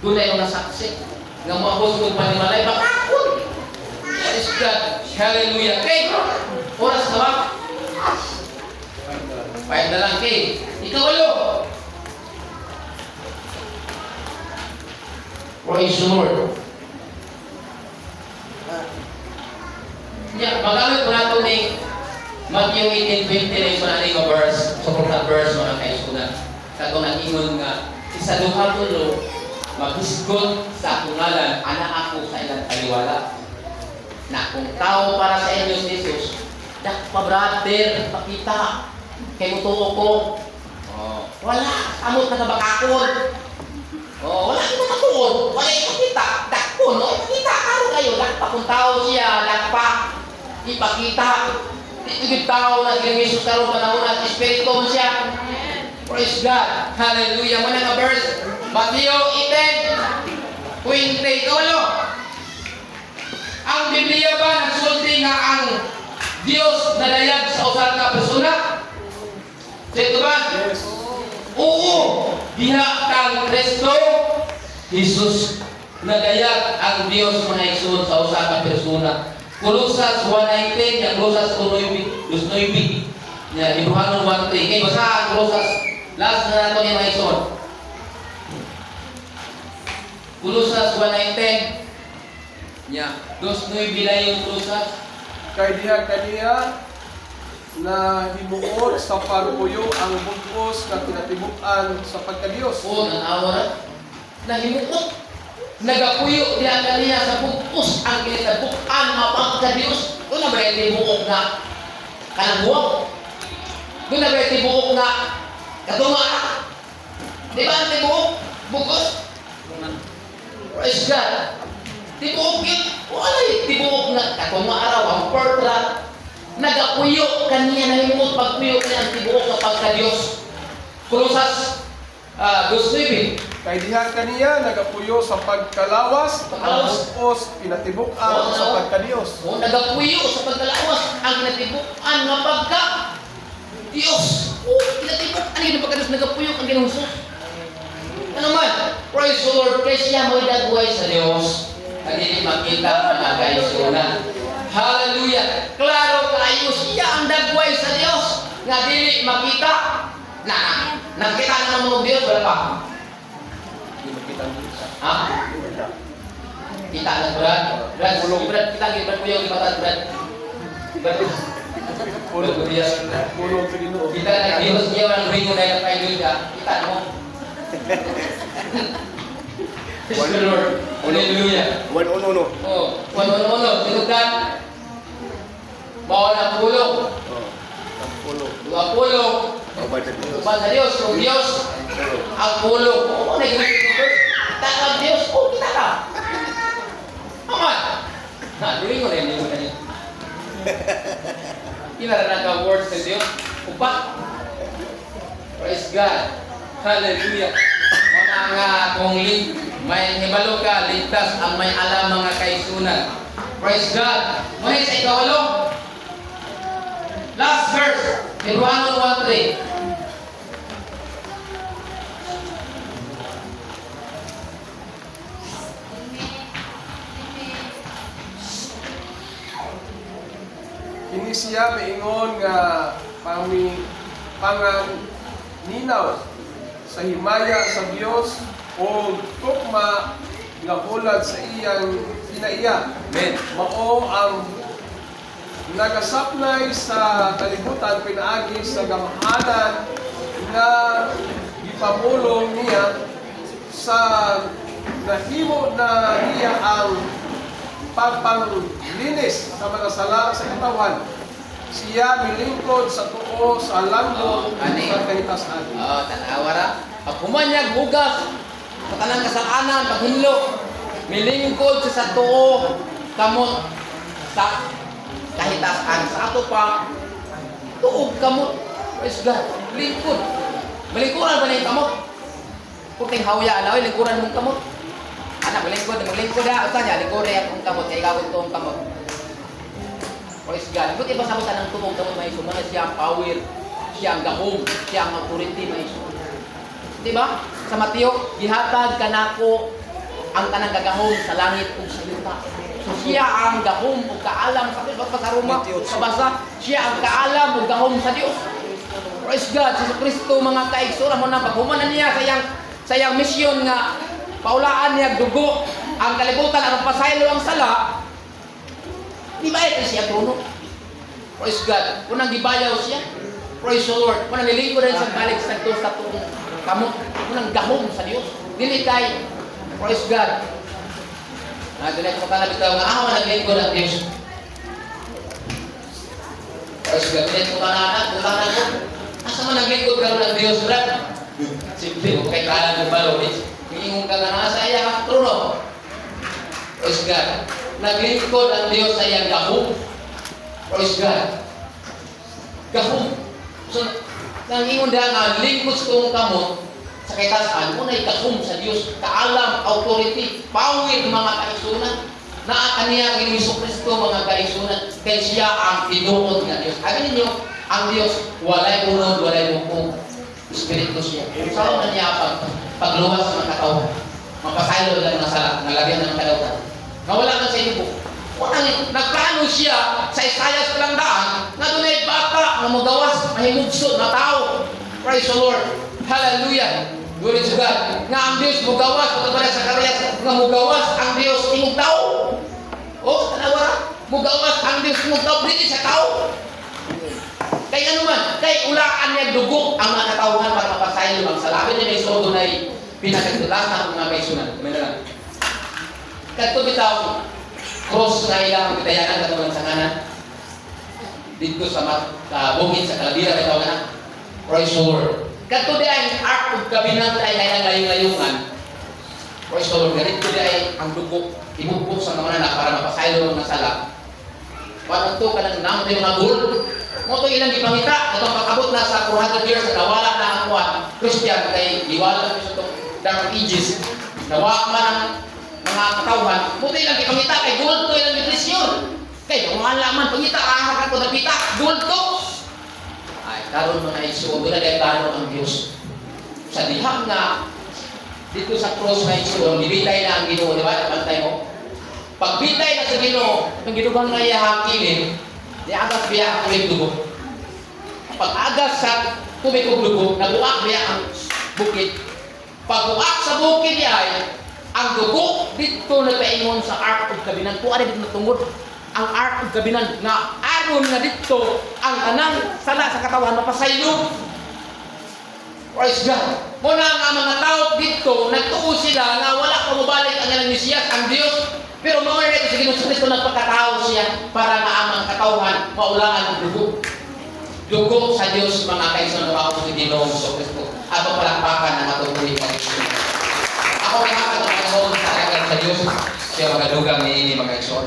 doon na yung nasaksi, nga maabos kong panimalay, bakakon. Praise God. Hallelujah. Okay, oras na ba? 5 na lang, okay. Ikawalo. Praise the Lord. Yeah, magamit po natin ni Matthew 18:20 na ito na verse, sa verse mga kaisunan. Sa itong nag-ingon nga, isa duha tulo, maghisgot sa akong ngalan, anak ako sa ilang taliwala. Na kung tao para sa inyo si Jesus, pa brother, pakita. Kay mutuo ko. Oh, wala. Amot na kabakakon. Oh, wala kita makakon. Wala ipakita. Dakon. No? Ipakita. Ano kayo? Dakpa kung tao siya. Dakpa. Ipakita. Itugid tao na gilang Jesus karoon panahon at Espiritu mo siya. Praise God. Hallelujah. Muna nga verse. Matthew 18:20. Kawalo. Ang Biblia ba nagsulti nga ang Diyos nadayag sa usan ka persona? Ito ba? Yes. Oo. Diha kang Kristo, Jesus nadayag ang Diyos mga isun sa usa ka persona. Kolosas 1:19, ya Kolosas 1:9. Nya Hebrew 1:3. Kay basa ang Kolosas. Last na nato ni Maison. Kolosas 1:10. Nya, dos noy bilay yung Kolosas. Kay diha kaniya na himuot sa pagpuyo ang bugos nga kinatibuk-an sa pagkadiyos. O nanawa na himuot. Nagapuyo diha kaniya sa bugos ang kinatibuk-an mapagka Dios. Kung na ba tibuok na kanang buwak? Kung na ba tibuok na katunga? Di ba ang tibuok? Bugos? Praise God. Tibuok yun. Wala yung tibuok na katunga araw ang portral. Nagapuyo kaniya na himot pagpuyo kaniya ang tibuok na pagka-Diyos. Kolosas 2:9. Kay diha kaniya nagapuyo sa pagkalawas, Pagkalawas. os pinatibuk-an sa pagkadiyos. O nagapuyo sa pagkalawas ang kinatibuk-an nga pagka Diyos. O kinatibuk-an yung pagka-Diyos nagapuyo ang ginusos. Ano man? Praise the Lord. Kaya siya mo'y dagway sa Diyos. Hindi makita ang mga kaisunan. Hallelujah. Klaro kayo siya ang dagway sa Diyos. Nga dili makita. Nakita na ng mga Diyos, wala pa. Hindi makita niyo. Ha? Kita na Brad. Brad, Brad, kita lagi Brad puyo ibatat Brad. Brad. Pulo dia. Pulong sa Ginoo. Kita na Diyos niya ang ringo na kay Juda. Kita mo. Praise the Lord. Hallelujah. Uno. Oh, ano, sinudan. Bawal ang pulo. Ang pulo. Dua pulo. Babay sa Diyos. Tuman sa Diyos, kung Diyos, ang pulo. Oo, nag-record. Kita ang Diyos, oh, kita ka. Aman. During mo rin, yung kanina. Kinaranan ka words sa Diyos. Upat. Praise God. Hallelujah. Mga nga, kung may hibalo ka, ligtas ang may alam mga kaisunan. Praise God. May sa ikawalo. Last verse. Hebrew 1:3. Kini siya maingon nga panganinaw sa himaya sa Dios o tukma nga hulad sa iyang kinaiya. Amen. Mao ang nagasapnay sa kalibutan pinaagi sa gamhanan nga gipamulong niya sa nahimo na niya ang pagpanglinis sa mga sala sa katawan. Siya milingkod sa tuo sa langdong Ani. sa kahitasan. Tanawa ra. Pag humanyag bugas, sa tanang kasalanan, paghinlo, milingkod sa tuo, kamot, sa kahitasan. Sa ato pa, tuog kamot. Praise God. Lingkod. Malingkuran ba na yung kamot? Puting hawya, alaway, lingkuran mong kamot. Anak, maglingkod ha. Usa niya, lingkuran akong kamot. Kaya gawin ito ang kamot. Praise God. Buti ba sa mga ng tumong kamot may sumana siya ang power, siya ang gahom, siya ang authority may sumana. Diba? Sa Mateo, gihatag kanako ang kanang gagahom sa langit ug sa yuta. So siya ang gahom ug kaalam sa Dios sa Roma sa basa, siya ang kaalam ug gahom sa Dios. Praise God, si Kristo mga kaigsoon mo nang paghuman na niya sa iyang misyon nga paulaan niya dugo ang kalibutan aron pasaylo ang sala. Di ba ito siya trono? Praise God. Kunang gibayaw siya. Praise the Lord. Kunang nilingkod rin sa balik sa Diyos sa tuong kamot. Kunang gahom sa Diyos. Dili kay. Praise God. Dili ko ka nabitaw nga ako naglingkod ang Diyos. Praise God. Dili ko ka na ko. Asa man naglingkod ka ng Diyos, brad? Simple ko kay kalan ng balo. Ingong ka nga nasa iya ang trono. Praise God. Naglingkod ang Diyos sa iyang gahom. Praise God. Gahom. So, nangingon dahil nga, lingkod sa itong kamot, sa kaitasan, unay gahom sa Diyos, kaalam, authority, power, mga kaisunan, naa kaniya ang Iso Kristo, mga kaisunan, kaya siya ang tinuod ng Diyos. Sabi ninyo, ang Diyos, walay unod, walay mukong, Espiritu siya. Saan na niya pagluwas sa mga katawan? Mapasaylo lang ng sala, nalagyan ng kalautan. Nawala na sa iyo po. Nagplano siya sa Isaiah 2 na doon ay bata nga magawas mahimugso na tao. Praise the Lord. Hallelujah. Glory to God. Nga ang Dios mugawas pagkabala sa Zacarías nga mugawas ang Dios imong tao. Oh, tanawa. Mugawas ang Dios imong tao dili sa tao. Kay ano man, kay ulaan niya dugok ang mga katawhan para mapasayon ang salabin niya may sodo na pinakagdulas na mga kaisunan. May lang. Kadto bitaw cross na ilang bitayanan katulad sa kanan. Dito sa bukid sa Calabira bitaw na. Praise the Lord. Kadto di ay Ark of Covenant ay ilang layong-layungan. Praise the Lord. Ganito di ay ang dugok ibubuk sa mga na para mapasayon ang mga sala. Parang to kanang nang mga gold. Mo to ilang gipangita atong pakabot na sa 400 years nawala na ang kuan Christian kay iwala sa to dark ages nawa man ang mga katawhan mo to ilang gipangita kay gold to ilang giprisyon kay wala man pangita ahar ko napita gold to ay karon mga isu wala kay plano ang Dios sa diha nga dito sa cross na isu gibitay na ang Ginoo di ba pantay mo pagbitay na sa Ginoo ang ginugang nga iyahang kilid di agas biya ang tubig dugo. Pag agas sa tubig ug dugo, nabuak biya ang bukid. Pag buak sa bukid ay ang dugo dito nagpaingon sa Ark of Covenant. Kung ano dito natungod ang Ark of Covenant nga aron nga dito ang anang sala sa katawan mapasaylo. Praise God. Muna nga mga tao dito nagtuo sila nga wala pa mabalik ang ilang Mesiyas ang Dios. Pero mga ito sa Ginoo Kristo nagpagkatao siya para nga ang katawhan maulangan ang dugo. Dugo sa Dios mga kaisan ng ako sa Ginoo Kristo. Ato palakpakan ang atong buhay pag-isun. Ako nakakataon sa agad sa Dios siya magadugang ni mga kaisan.